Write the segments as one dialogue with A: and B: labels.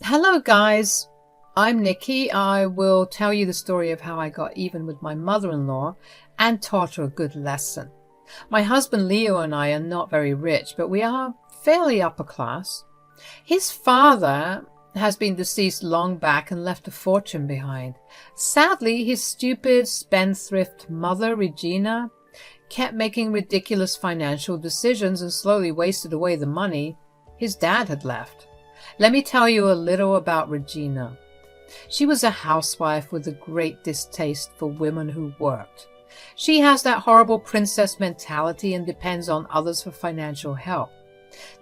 A: Hello, guys. I'm Nikki. I will tell you the story of how I got even with my mother-in-law and taught her a good lesson. My husband Leo and I are not very rich, but we are fairly upper class. His father has been deceased long back and left a fortune behind. Sadly, his stupid spendthrift mother, Regina, kept making ridiculous financial decisions and slowly wasted away the money his dad had left. Let me tell you a little about Regina. She was a housewife with a great distaste for women who worked. She has that horrible princess mentality and depends on others for financial help.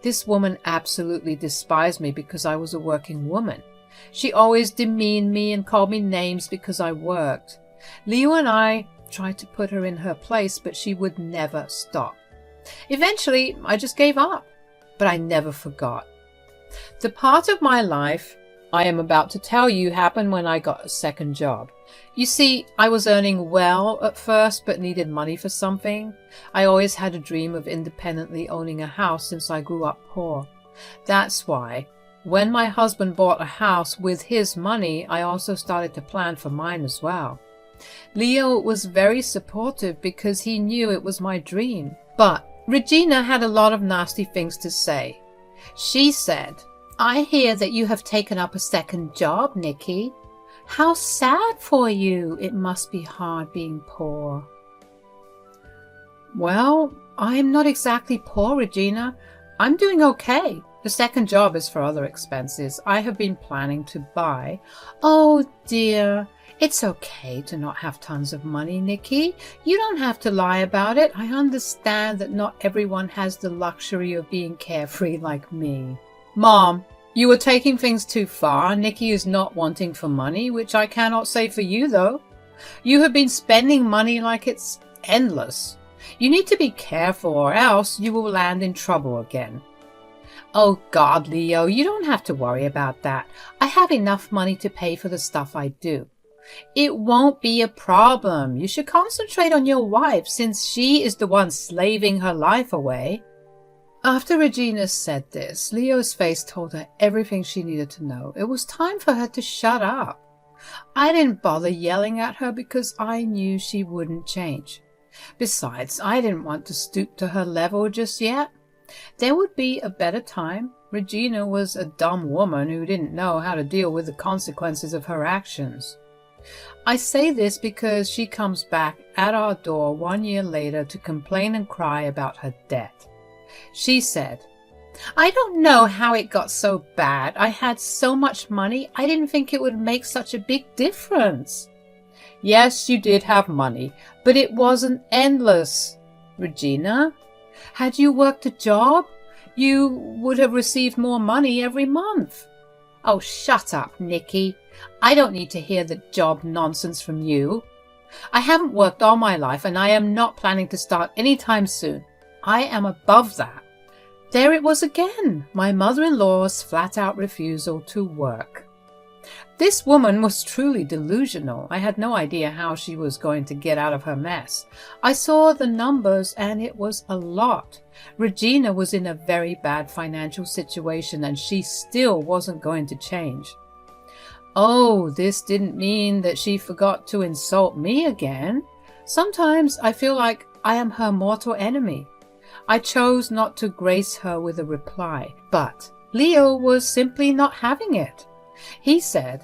A: This woman absolutely despised me because I was a working woman. She always demeaned me and called me names because I worked. Leo and I tried to put her in her place, but she would never stop. Eventually, I just gave up, but I never forgot. The part of my life I am about to tell you happened when I got a second job. You see, I was earning well at first but needed money for something. I always had a dream of independently owning a house since I grew up poor. That's why, when my husband bought a house with his money, I also started to plan for mine as well. Leo was very supportive because he knew it was my dream. But Regina had a lot of nasty things to say. She said, "I hear that you have taken up a second job, Nikki. How sad for you. It must be hard being poor." Well, I'm not exactly poor, Regina. I'm doing okay. The second job is for other expenses I have been planning to buy. Oh dear, it's okay to not have tons of money, Nikki. You don't have to lie about it. I understand that not everyone has the luxury of being carefree like me. Mom, you are taking things too far. Nikki is not wanting for money, which I cannot say for you, though. You have been spending money like it's endless. You need to be careful or else you will land in trouble again. Oh God, Leo, you don't have to worry about that. I have enough money to pay for the stuff I do. It won't be a problem. You should concentrate on your wife since she is the one slaving her life away. After Regina said this, Leo's face told her everything she needed to know. It was time for her to shut up. I didn't bother yelling at her because I knew she wouldn't change. Besides, I didn't want to stoop to her level just yet. There would be a better time. Regina was a dumb woman who didn't know how to deal with the consequences of her actions. I say this because she comes back at our door 1 year later to complain and cry about her debt. She said, "I don't know how it got so bad. I had so much money, I didn't think it would make such a big difference." Yes, you did have money, but it wasn't endless. Regina, had you worked a job, you would have received more money every month. Oh, shut up, Nikki. I don't need to hear the job nonsense from you. I haven't worked all my life, and I am not planning to start any time soon. I am above that. There it was again, my mother-in-law's flat-out refusal to work. This woman was truly delusional. I had no idea how she was going to get out of her mess. I saw the numbers, and it was a lot. Regina was in a very bad financial situation, and she still wasn't going to change. Oh, this didn't mean that she forgot to insult me again. Sometimes I feel like I am her mortal enemy. I chose not to grace her with a reply, but Leo was simply not having it. He said,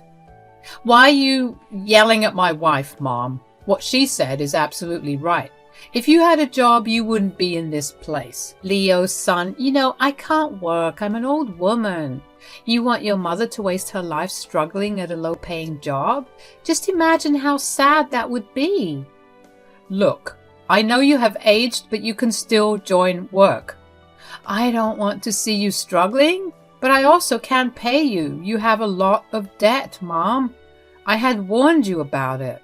A: "Why are you yelling at my wife, Mom? What she said is absolutely right. If you had a job, you wouldn't be in this place." Leo's son, I can't work. I'm an old woman. You want your mother to waste her life struggling at a low-paying job? Just imagine how sad that would be. Look, I know you have aged, but you can still join work. I don't want to see you struggling, but I also can't pay you. You have a lot of debt, Mom. I had warned you about it.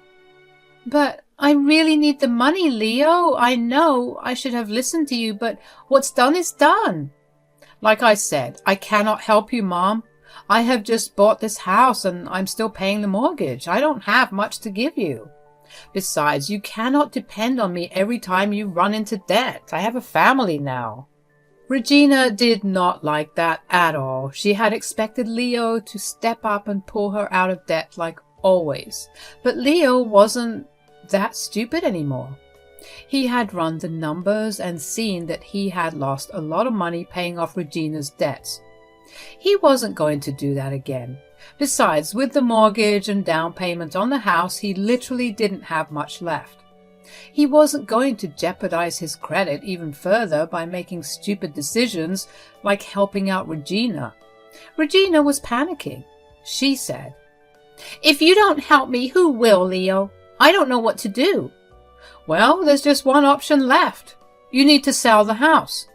A: But I really need the money, Leo. I know I should have listened to you, but what's done is done. Like I said, I cannot help you, Mom. I have just bought this house and I'm still paying the mortgage. I don't have much to give you. Besides, you cannot depend on me every time you run into debt. I have a family now. Regina did not like that at all. She had expected Leo to step up and pull her out of debt like always. But Leo wasn't that stupid anymore. He had run the numbers and seen that he had lost a lot of money paying off Regina's debts. He wasn't going to do that again. Besides, with the mortgage and down payment on the house, he literally didn't have much left. He wasn't going to jeopardize his credit even further by making stupid decisions like helping out Regina. Regina was panicking. She said, "If you don't help me, who will, Leo? I don't know what to do." "Well, there's just one option left. You need to sell the house."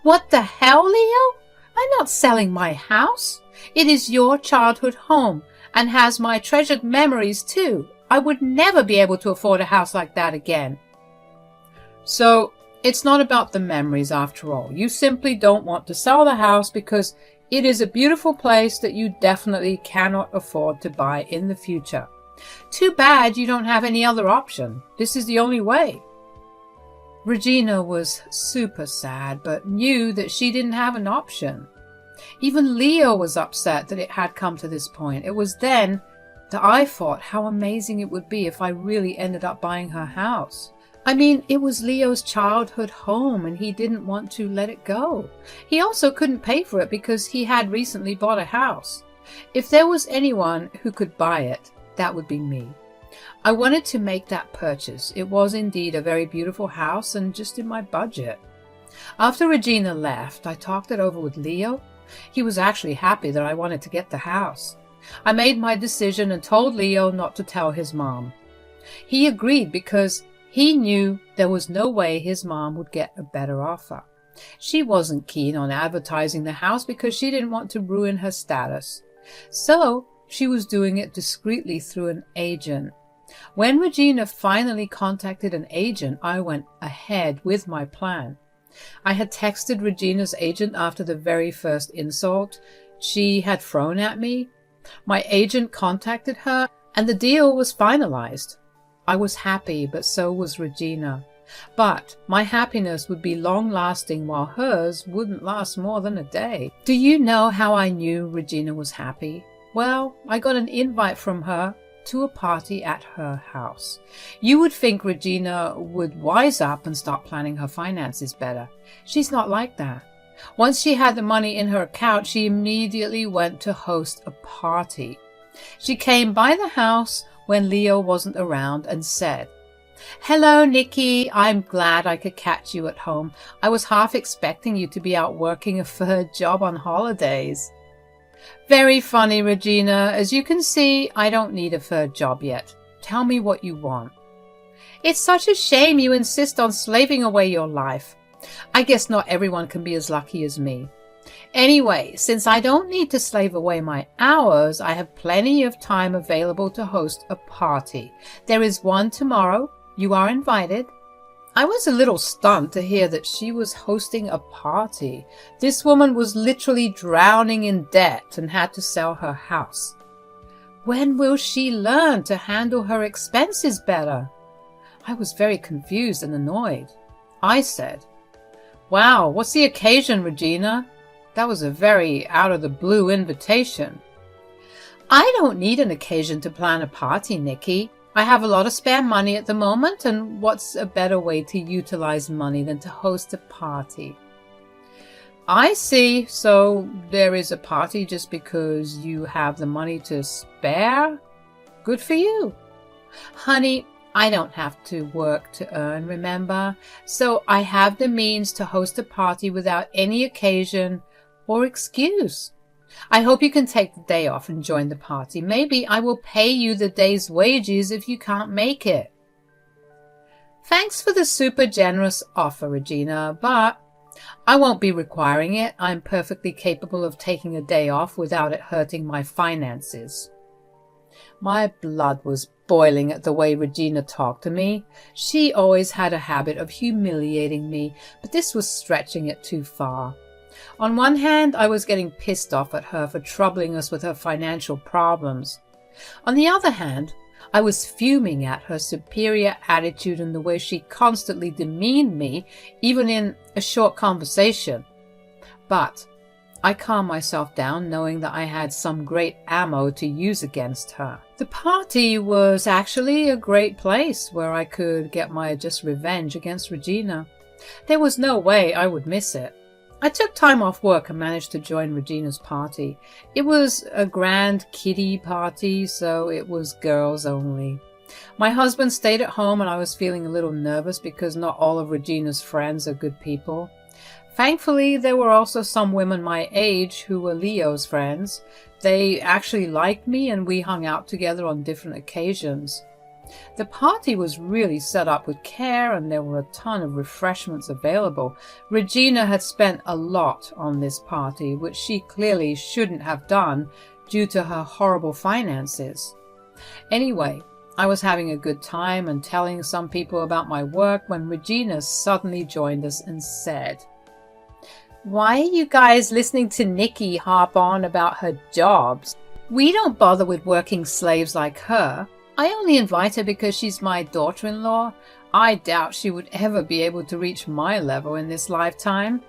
A: "What the hell, Leo? I'm not selling my house. It is your childhood home and has my treasured memories too. I would never be able to afford a house like that again." So, it's not about the memories after all. You simply don't want to sell the house because it is a beautiful place that you definitely cannot afford to buy in the future. Too bad you don't have any other option. This is the only way. Regina was super sad, but knew that she didn't have an option. Even Leo was upset that it had come to this point. It was then that I thought how amazing it would be if I really ended up buying her house. I mean, it was Leo's childhood home and he didn't want to let it go. He also couldn't pay for it because he had recently bought a house. If there was anyone who could buy it, that would be me. I wanted to make that purchase. It was indeed a very beautiful house and just in my budget. After Regina left, I talked it over with Leo. He was actually happy that I wanted to get the house. I made my decision and told Leo not to tell his mom. He agreed because he knew there was no way his mom would get a better offer. She wasn't keen on advertising the house because she didn't want to ruin her status. So she was doing it discreetly through an agent. When Regina finally contacted an agent, I went ahead with my plan. I had texted Regina's agent after the very first insult she had thrown at me. My agent contacted her and the deal was finalized. I was happy, but so was Regina. But my happiness would be long-lasting while hers wouldn't last more than a day. Do you know how I knew Regina was happy? Well, I got an invite from her to a party at her house. You would think Regina would wise up and start planning her finances better. She's not like that. Once she had the money in her account, she immediately went to host a party. She came by the house when Leo wasn't around and said, "Hello, Nikki. I'm glad I could catch you at home. I was half expecting you to be out working a third job on holidays." Very funny, Regina. As you can see, I don't need a third job yet. Tell me what you want. It's such a shame you insist on slaving away your life. I guess not everyone can be as lucky as me. Anyway, since I don't need to slave away my hours, I have plenty of time available to host a party. There is one tomorrow. You are invited. I was a little stunned to hear that she was hosting a party. This woman was literally drowning in debt and had to sell her house. When will she learn to handle her expenses better? I was very confused and annoyed. I said, "Wow, what's the occasion, Regina? That was a very out-of-the-blue invitation." "I don't need an occasion to plan a party, Nikki. I have a lot of spare money at the moment, and what's a better way to utilize money than to host a party?" "I see. So there is a party just because you have the money to spare? Good for you." "Honey, I don't have to work to earn, remember? So I have the means to host a party without any occasion or excuse. I hope you can take the day off and join the party. Maybe I will pay you the day's wages if you can't make it." Thanks for the super generous offer, Regina, but I won't be requiring it. I'm perfectly capable of taking a day off without it hurting my finances. My blood was boiling at the way Regina talked to me. She always had a habit of humiliating me, but this was stretching it too far. On one hand, I was getting pissed off at her for troubling us with her financial problems. On the other hand, I was fuming at her superior attitude and the way she constantly demeaned me, even in a short conversation. But I calmed myself down knowing that I had some great ammo to use against her. The party was actually a great place where I could get my just revenge against Regina. There was no way I would miss it. I took time off work and managed to join Regina's party. It was a grand kiddie party, so it was girls only. My husband stayed at home and I was feeling a little nervous because not all of Regina's friends are good people. Thankfully, there were also some women my age who were Leo's friends. They actually liked me and we hung out together on different occasions. The party was really set up with care and there were a ton of refreshments available. Regina had spent a lot on this party, which she clearly shouldn't have done due to her horrible finances. Anyway, I was having a good time and telling some people about my work when Regina suddenly joined us and said, "Why are you guys listening to Nikki harp on about her jobs? We don't bother with working slaves like her. I only invite her because she's my daughter-in-law. I doubt she would ever be able to reach my level in this lifetime."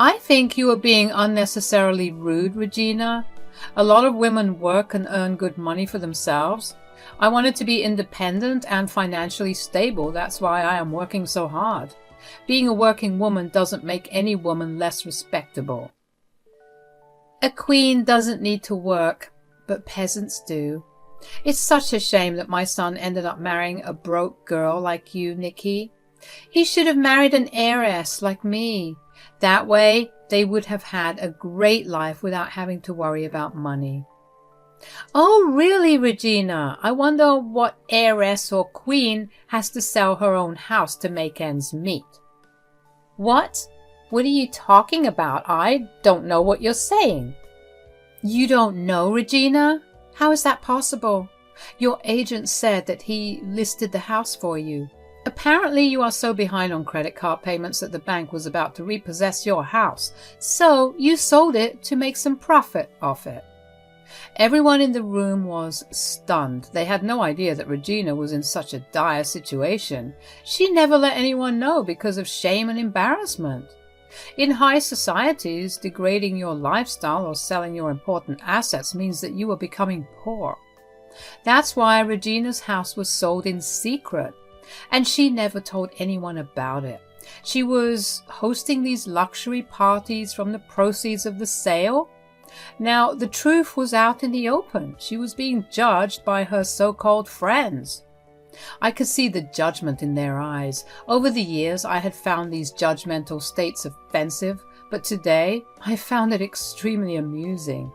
A: "I think you are being unnecessarily rude, Regina. A lot of women work and earn good money for themselves. I wanted to be independent and financially stable. That's why I am working so hard. Being a working woman doesn't make any woman less respectable." "A queen doesn't need to work, but peasants do. It's such a shame that my son ended up marrying a broke girl like you, Nikki. He should have married an heiress like me. That way, they would have had a great life without having to worry about money." "Oh, really, Regina? I wonder what heiress or queen has to sell her own house to make ends meet." "What? What are you talking about? I don't know what you're saying." "You don't know, Regina? How is that possible? Your agent said that he listed the house for you. Apparently you are so behind on credit card payments that the bank was about to repossess your house, so you sold it to make some profit off it." Everyone in the room was stunned. They had no idea that Regina was in such a dire situation. She never let anyone know because of shame and embarrassment. In high societies, degrading your lifestyle or selling your important assets means that you are becoming poor. That's why Regina's house was sold in secret, and she never told anyone about it. She was hosting these luxury parties from the proceeds of the sale. Now, the truth was out in the open. She was being judged by her so-called friends. I could see the judgment in their eyes. Over the years, I had found these judgmental states offensive, but today I found it extremely amusing.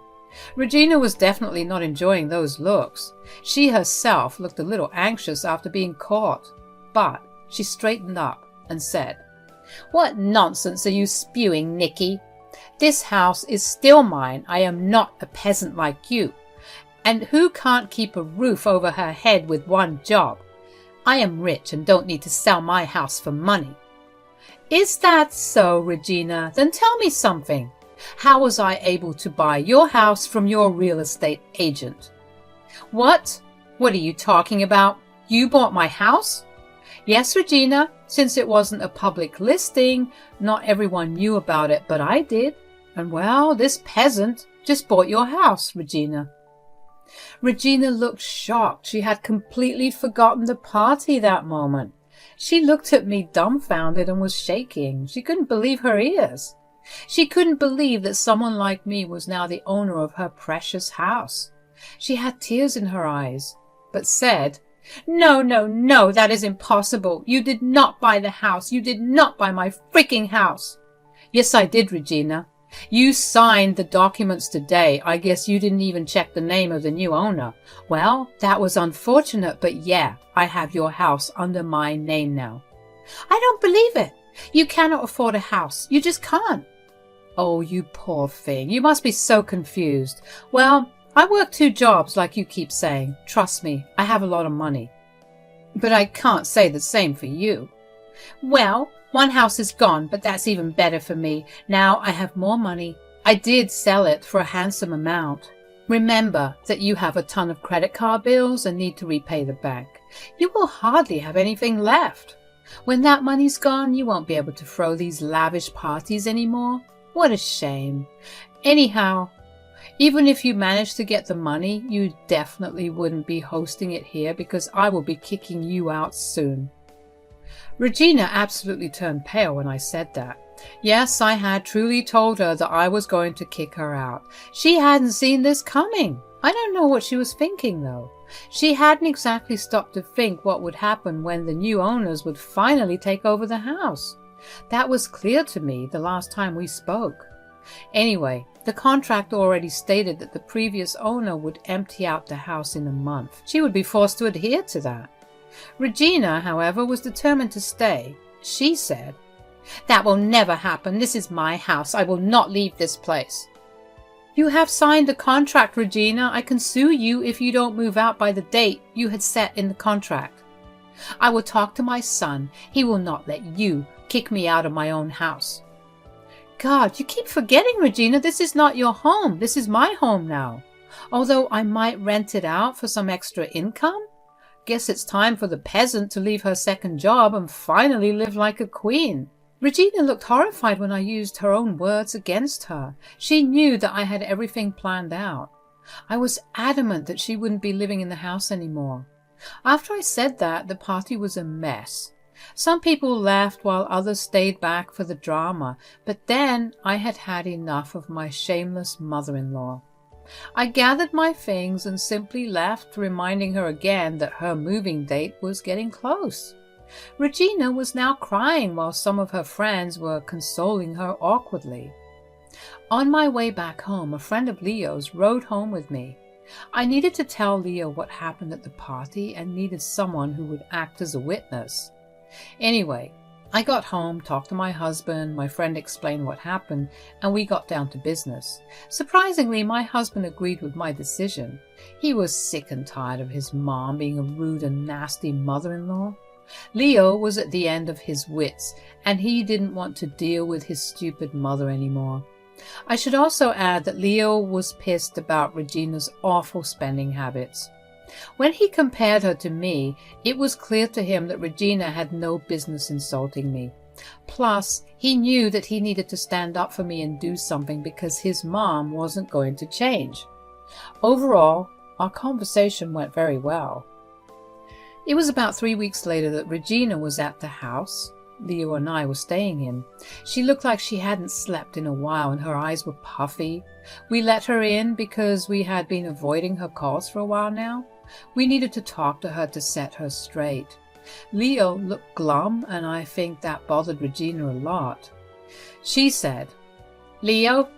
A: Regina was definitely not enjoying those looks. She herself looked a little anxious after being caught, but she straightened up and said, "What nonsense are you spewing, Nikki? This house is still mine. I am not a peasant like you. And who can't keep a roof over her head with one job? I am rich and don't need to sell my house for money." "Is that so, Regina? Then tell me something. How was I able to buy your house from your real estate agent?" "What? What are you talking about? You bought my house?" "Yes, Regina, since it wasn't a public listing, not everyone knew about it, but I did. And well, this peasant just bought your house, Regina." Regina looked shocked. She had completely forgotten the party that moment. She looked at me dumbfounded and was shaking. She couldn't believe her ears. She couldn't believe that someone like me was now the owner of her precious house. She had tears in her eyes, but said, "No, no, no, that is impossible. You did not buy the house. You did not buy my freaking house." "Yes, I did, Regina. You signed the documents today. I guess you didn't even check the name of the new owner. Well, that was unfortunate, but yeah, I have your house under my name now." "I don't believe it. You cannot afford a house. You just can't." "Oh, you poor thing. You must be so confused. Well, I work 2 jobs like you keep saying. Trust me, I have a lot of money. But I can't say the same for you." "Well, one house is gone, but that's even better for me. Now I have more money. I did sell it for a handsome amount. Remember that you have a ton of credit card bills and need to repay the bank. You will hardly have anything left. When that money's gone, you won't be able to throw these lavish parties anymore. What a shame. Anyhow, even if you manage to get the money, you definitely wouldn't be hosting it here because I will be kicking you out soon. Regina absolutely turned pale when I said that. Yes, I had truly told her that I was going to kick her out. She hadn't seen this coming. I don't know what she was thinking, though. She hadn't exactly stopped to think what would happen when the new owners would finally take over the house. That was clear to me the last time we spoke. Anyway, the contract already stated that the previous owner would empty out the house in a month. She would be forced to adhere to that. Regina, however, was determined to stay. She said, "That will never happen. This is my house. I will not leave this place." "You have signed a contract, Regina. I can sue you if you don't move out by the date you had set in the contract." "I will talk to my son. He will not let you kick me out of my own house." "God, you keep forgetting, Regina. This is not your home. This is my home now. Although I might rent it out for some extra income. Guess it's time for the peasant to leave her second job and finally live like a queen." Regina looked horrified when I used her own words against her. She knew that I had everything planned out. I was adamant that she wouldn't be living in the house anymore. After I said that, the party was a mess. Some people left while others stayed back for the drama, but then I had had enough of my shameless mother-in-law. I gathered my things and simply left, reminding her again that her moving date was getting close. Regina was now crying while some of her friends were consoling her awkwardly. On my way back home, a friend of Leo's rode home with me. I needed to tell Leo what happened at the party and needed someone who would act as a witness. Anyway, I got home, talked to my husband, my friend explained what happened, and we got down to business. Surprisingly, my husband agreed with my decision. He was sick and tired of his mom being a rude and nasty mother-in-law. Leo was at the end of his wits, and he didn't want to deal with his stupid mother anymore. I should also add that Leo was pissed about Regina's awful spending habits. When he compared her to me, it was clear to him that Regina had no business insulting me. Plus, he knew that he needed to stand up for me and do something because his mom wasn't going to change. Overall, our conversation went very well. It was about 3 weeks later that Regina was at the house Leo and I were staying in. She looked like she hadn't slept in a while and her eyes were puffy. We let her in because we had been avoiding her calls for a while now. We needed to talk to her to set her straight. Leo looked glum, and I think that bothered Regina a lot. She said, "Leo,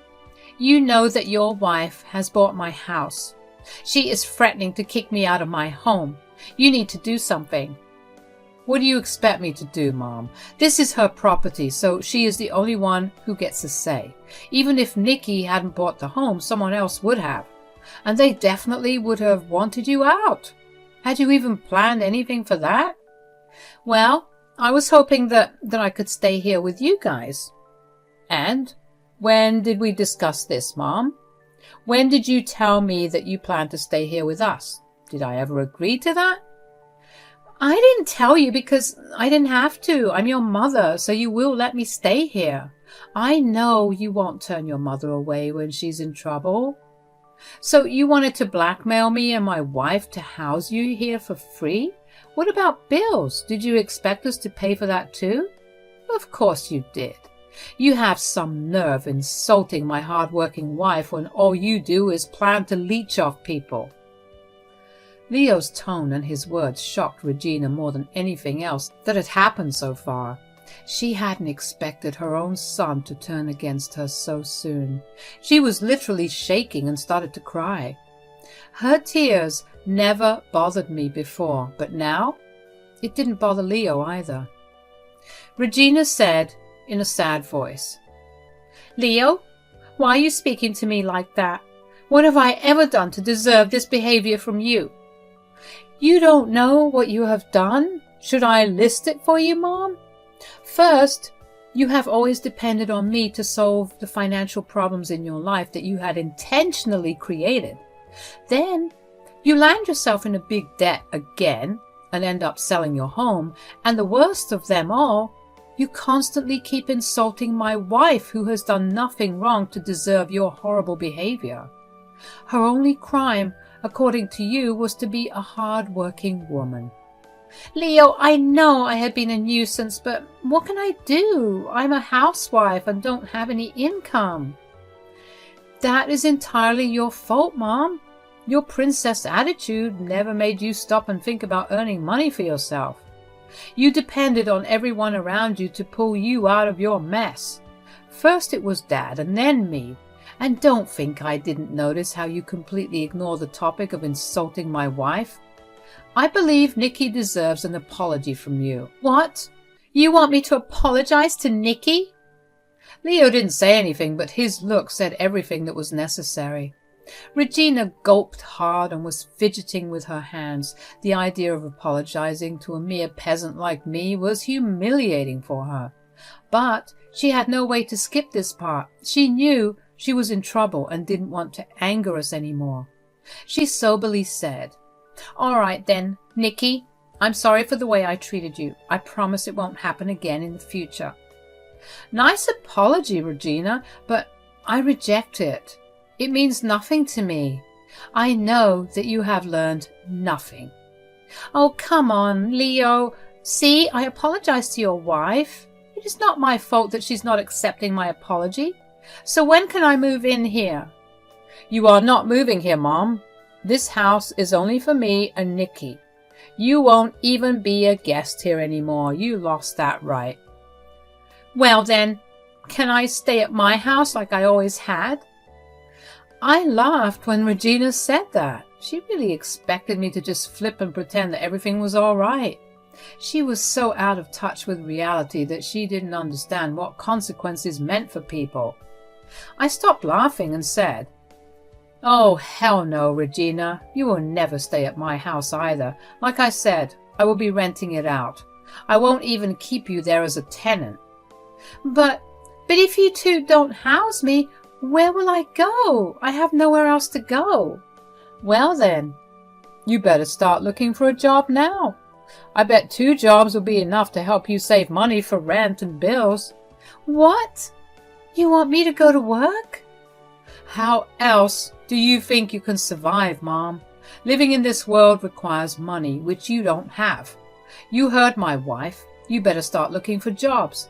A: you know that your wife has bought my house. She is threatening to kick me out of my home. You need to do something." "What do you expect me to do, Mom? This is her property, so she is the only one who gets a say. Even if Nikki hadn't bought the home, someone else would have. And they definitely would have wanted you out. Had you even planned anything for that?" "Well, I was hoping that I could stay here with you guys." "And when did we discuss this, Mom? When did you tell me that you planned to stay here with us? Did I ever agree to that?" "I didn't tell you because I didn't have to. I'm your mother, so you will let me stay here. I know you won't turn your mother away when she's in trouble." "So you wanted to blackmail me and my wife to house you here for free? What about bills? Did you expect us to pay for that too?" "Of course you did. You have some nerve insulting my hard-working wife when all you do is plan to leech off people." Leo's tone and his words shocked Regina more than anything else that had happened so far. She hadn't expected her own son to turn against her so soon. She was literally shaking and started to cry. Her tears never bothered me before, but now it didn't bother Leo either. Regina said in a sad voice, "Leo, why are you speaking to me like that? What have I ever done to deserve this behavior from you?" "You don't know what you have done? Should I list it for you, Mom? First, you have always depended on me to solve the financial problems in your life that you had intentionally created. Then, you land yourself in a big debt again, and end up selling your home, and the worst of them all, you constantly keep insulting my wife, who has done nothing wrong to deserve your horrible behavior. Her only crime, according to you, was to be a hard-working woman. Leo, I know I have been a nuisance, but what can I do? I'm a housewife and don't have any income. That is entirely your fault, Mom. Your princess attitude never made you stop and think about earning money for yourself. You depended on everyone around you to pull you out of your mess. First it was Dad and then me. And don't think I didn't notice how you completely ignore the topic of insulting my wife. I believe Nikki deserves an apology from you. What? You want me to apologize to Nikki? Leo didn't say anything, but his look said everything that was necessary. Regina gulped hard and was fidgeting with her hands. The idea of apologizing to a mere peasant like me was humiliating for her. But she had no way to skip this part. She knew she was in trouble and didn't want to anger us anymore. She soberly said, "All right then, Nikki, I'm sorry for the way I treated you. I promise it won't happen again in the future." Nice apology, Regina, but I reject it. It means nothing to me. I know that you have learned nothing. Oh, come on, Leo. See, I apologize to your wife. It is not my fault that she's not accepting my apology. So when can I move in here? You are not moving here, Mom. This house is only for me and Nikki. You won't even be a guest here anymore. You lost that right. Well then, can I stay at my house like I always had? I laughed when Regina said that. She really expected me to just flip and pretend that everything was all right. She was so out of touch with reality that she didn't understand what consequences meant for people. I stopped laughing and said, "Oh, hell no, Regina. You will never stay at my house either. Like I said, I will be renting it out. I won't even keep you there as a tenant." But if you two don't house me, where will I go? I have nowhere else to go." Well then, you better start looking for a job now. I bet 2 jobs will be enough to help you save money for rent and bills. What? You want me to go to work? How else do you think you can survive, Mom? Living in this world requires money, which you don't have. You heard my wife. You better start looking for jobs.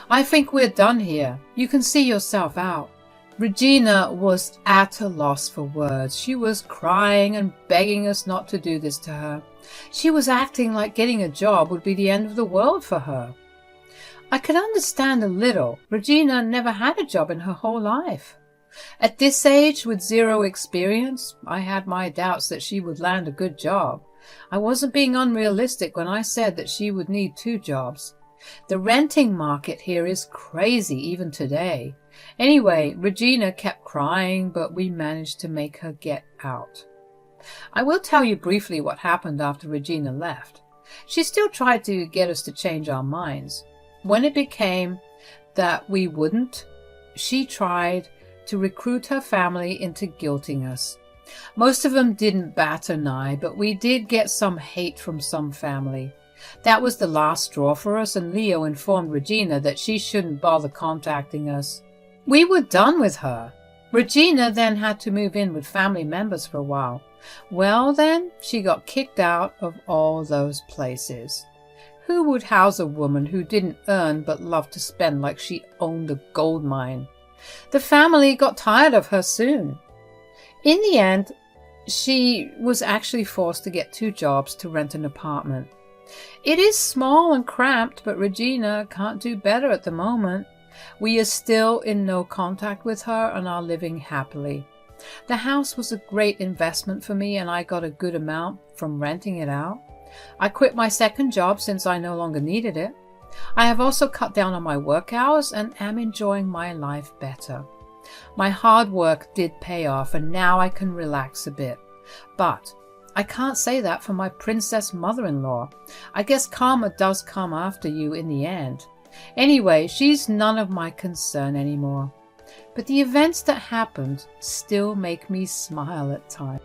A: I think we're done here. You can see yourself out. Regina was at a loss for words. She was crying and begging us not to do this to her. She was acting like getting a job would be the end of the world for her. I could understand a little. Regina never had a job in her whole life. At this age, with 0 experience, I had my doubts that she would land a good job. I wasn't being unrealistic when I said that she would need 2 jobs. The renting market here is crazy even today. Anyway, Regina kept crying, but we managed to make her get out. I will tell you briefly what happened after Regina left. She still tried to get us to change our minds. When it became that we wouldn't, she tried to recruit her family into guilting us. Most of them didn't bat an eye, but we did get some hate from some family. That was the last straw for us, and Leo informed Regina that she shouldn't bother contacting us. We were done with her. Regina then had to move in with family members for a while. Well then, she got kicked out of all those places. Who would house a woman who didn't earn but loved to spend like she owned a gold mine? The family got tired of her soon. In the end, she was actually forced to get 2 jobs to rent an apartment. It is small and cramped, but Regina can't do better at the moment. We are still in no contact with her and are living happily. The house was a great investment for me, and I got a good amount from renting it out. I quit my 2nd job since I no longer needed it. I have also cut down on my work hours and am enjoying my life better. My hard work did pay off, and now I can relax a bit. But I can't say that for my princess mother-in-law. I guess karma does come after you in the end. Anyway, she's none of my concern anymore. But the events that happened still make me smile at times.